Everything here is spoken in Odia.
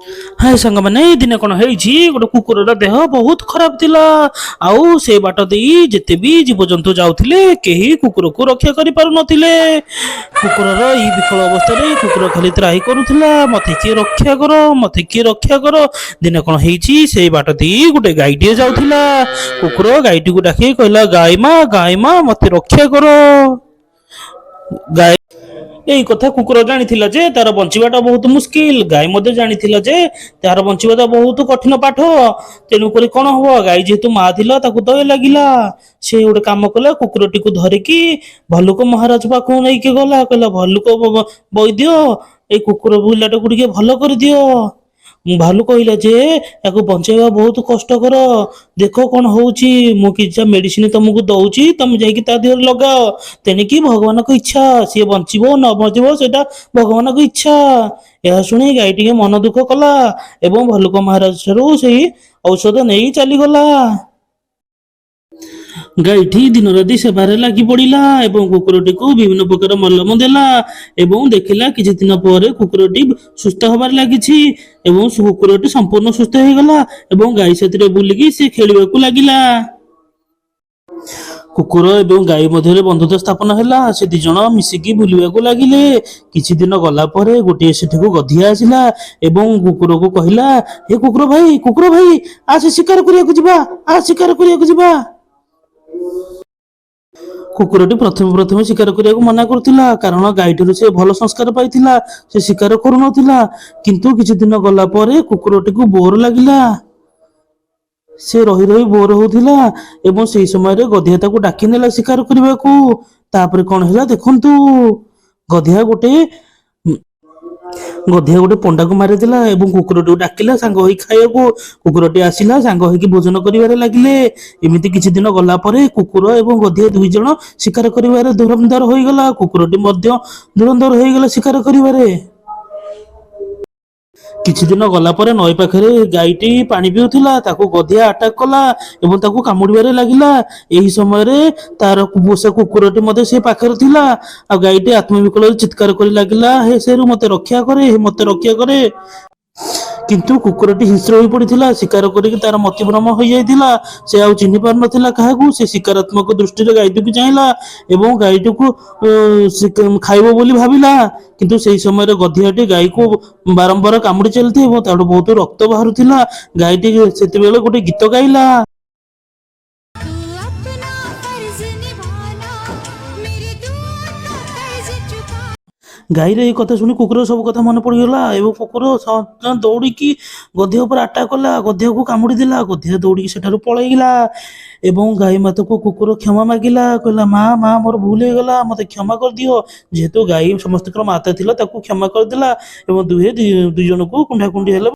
हाय सांग मैंने दिने कौन है गोटे कुकुर देह बहुत खराब थिला। आउ से बाट दे जिते भी जीवजंतु जाउथिले केही कुकुर को रक्षा करि पारु नथिले। कुकुरर ई विकल अवस्था रे कुकुर खाली त्राही करूथिला, मते किए रक्षा करो, मते किए रक्षा करो। दिने कौन है से बाट दे गोटे गाईटे जाउथिला। कुकुर गाईटी को डाकी कहला, गाई माँ मते रक्षा करो। गाय এই কথা কুকুর জাଣିଥିଲା ଯେ ତାର ବଞ୍ଚିବାଟା ବହୁତ ମୁସ୍କିଲ। ଗାଈ ମଧ୍ୟ ଜାଣିଥିଲା ଯେ ତାର ବଞ୍ଚିବାଟା ବହୁତ କଠିନ ପାଠ। ତେଣୁକରି କଣ ହବ, ଗାଈ ଯେହେତୁ ମା ଥିଲା ତାକୁ ଦୟା ଲାଗିଲା। ସେ ଗୋଟେ କାମ କଲା, କୁକୁରଟିକୁ ଧରିକି ଭଲ୍ଲୁକ ମହାରାଜ ପାଖକୁ ନେଇକି ଗଲା। କହିଲା, ଭଲ୍ଲୁକ ବୈଦ୍ୟ, ଏଇ କୁକୁର ପିଲାଟାକୁ ଟିକେ ଭଲ କରିଦିଅ। ଭାଲୁ କହିଲା ଯେ ତାକୁ ବଞ୍ଚେଇବା ବହୁତ କଷ୍ଟକର। ଦେଖ କଣ ହଉଛି, ମୁଁ କିଛି ମେଡିସିନ ତମକୁ ଦଉଛି, ତମେ ଯାଇକି ତା ଦେହରେ ଲଗାଅ। ତେଣିକି ଭଗବାନଙ୍କ ଇଚ୍ଛା, ସିଏ ବଞ୍ଚିବ ନ ବଞ୍ଚିବ ସେଇଟା ଭଗବାନଙ୍କ ଇଚ୍ଛା। ଏହା ଶୁଣି ଗାଈ ଟିକେ ମନ ଦୁଃଖ କଲା ଏବଂ ଭଲ୍ଲୁକ ମହାରାଜ ଠାରୁ ସେଇ ଔଷଧ ନେଇ ଚାଲିଗଲା। ଗାଈଟି ଦିନ ରାତି ସେବାରେ ଲାଗି ପଡିଲା ଏବଂ କୁକୁରଟିକୁ ବିଭିନ୍ନ ପ୍ରକାର ମଲମ ଦେଲା ଏବଂ ଦେଖିଲା କିଛି ଦିନ ପରେ କୁକୁରଟି ସୁସ୍ଥ ହବାରେ ଲାଗିଛି ଏବଂ କୁକୁରଟି ସମ୍ପୂର୍ଣ୍ଣ ସୁସ୍ଥ ହେଇଗଲା ଏବଂ ଗାଈ ସେଥିରେ ବୁଲିକି ସେ ଖେଳିବାକୁ ଲାଗିଲା। କୁକୁର ଏବଂ ଗାଈ ମଧ୍ୟରେ ବନ୍ଧୁତ୍ୱ ସ୍ଥାପନ ହେଲା। ସେ ଦି ଜଣ ମିଶିକି ବୁଲିବାକୁ ଲାଗିଲେ। କିଛି ଦିନ ଗଲା ପରେ ଗୋଟିଏ ସେଠିକୁ ଗଧିଆ ଆସିଲା ଏବଂ କୁକୁରକୁ କହିଲା, ହେ କୁକୁର ଭାଇ ଆସେ ଶିକାର କରିବାକୁ ଯିବା, ଶିକାର କରିବାକୁ ଯିବା। କୁକୁରଟି ପ୍ରଥମେ ପ୍ରଥମେ ଶିକାର କରିବାକୁ ମନା କରୁଥିଲା, କାରଣ ଗାଈଠାରୁ ସେ ଭଲ ସଂସ୍କାର ପାଇଥିଲା। ସେ ଶିକାର କରୁନଥିଲା। କିନ୍ତୁ କିଛି ଦିନ ଗଲା ପରେ କୁକୁରଟିକୁ ବୋର ଲାଗିଲା। ସେ ରହି ରହି ବୋର ହଉଥିଲା ଏବଂ ସେଇ ସମୟରେ ଗଧିଆ ତାକୁ ଡାକି ନେଲା ଶିକାର କରିବାକୁ। ତାପରେ କଣ ହେଲା ଦେଖନ୍ତୁ, ଗଧିଆ ଗୋଟେ ଗଧିଆ ଗୋଟେ ପଣ୍ଡାକୁ ମାରିଦେଲା ଏବଂ କୁକୁରଟିକୁ ଡାକିଲା ସାଙ୍ଗ ହୋଇ ଖାଇବାକୁ। କୁକୁରଟି ଆସିଲା, ସାଙ୍ଗ ହେଇକି ଭୋଜନ କରିବାରେ ଲାଗିଲେ। ଏମିତି କିଛି ଦିନ ଗଲା ପରେ କୁକୁର ଏବଂ ଗଧିଆ ଦୁଇ ଜଣ ଶିକାର କରିବାରେ ଧୁରନ୍ଧର ହୋଇଗଲା। କୁକୁରଟି ମଧ୍ୟ ଧୁରନ୍ଧର ହୋଇଗଲା ଶିକାର କରିବାରେ। କିଛି ଦିନ ଗଲା ପରେ ନଈ ପାଖରେ ଗାଈଟି ପାଣି ପିଉଥିଲା, ତାକୁ ଗଧିଆ ଆଟାକ କଲା ଏବଂ ତାକୁ କାମୁଡିବାରେ ଲାଗିଲା। ଏହି ସମୟରେ ତାର ପୋଷା କୁକୁରଟି ମଧ୍ୟ ସେ ପାଖରେ ଥିଲା। ଆଉ ଗାଈଟି ଆତ୍ମବିକଳରେ ଚିତ୍କାର କରି ଲାଗିଲା, ହେ ସେରୁ ମତେ ରକ୍ଷା କରେ, ମତେ ରକ୍ଷା କରେ। କିନ୍ତୁ କୁକୁରଟି ହିଂସ୍ର ହୋଇ ପଡିଥିଲା, ଶିକାର କରିକି ତାର ମତିଭ୍ରମ ହୋଇଯାଇଥିଲା। ସେ ଆଉ ଚିହ୍ନି ପାରୁନଥିଲା କାହାକୁ। ସେ ଶିକାରାତ୍ମକ ଦୃଷ୍ଟିରେ ଗାଈଟିକୁ ଚାହିଁଲା ଏବଂ ଗାଈଟିକୁ ଖାଇବ ବୋଲି ଭାବିଲା। କିନ୍ତୁ ସେଇ ସମୟରେ ଗଧିଆଟି ଗାଈକୁ ବାରମ୍ବାର କାମୁଡି ଚାଲିଥିଲା ଏବଂ ତାଠୁ ବହୁତ ରକ୍ତ ବାହାରୁଥିଲା। ଗାଈଟି ସେତେବେଳେ ଗୋଟେ ଗୀତ ଗାଇଲା। ଗାଈର ଏଇ କଥା ଶୁଣି କୁକୁର ସବୁ କଥା ମନେ ପଡିଗଲା ଏବଂ କୁକୁର ଦୌଡ଼ିକି ଗଧିଆ ଉପରେ ଆଟାକ କଲା, ଗଧିଆକୁ କାମୁଡି ଦେଲା। ଗଧିଆ ଦୌଡ଼ିକି ସେଠାରୁ ପଳେଇଗଲା ଏବଂ ଗାଈ ମାତାକୁ କୁକୁର କ୍ଷମା ମାଗିଲା, କହିଲା, ମା ମୋର ଭୁଲ ହେଇଗଲା, ମତେ କ୍ଷମା କରିଦିଅ। ଯେହେତୁ ଗାଈ ସମସ୍ତଙ୍କର ମାତା ଥିଲା, ତାକୁ କ୍ଷମା କରିଦେଲା ଏବଂ ଦୁଇ ଜଣଙ୍କୁ କୁଣ୍ଢା କୁଣ୍ଢି ହେଲା।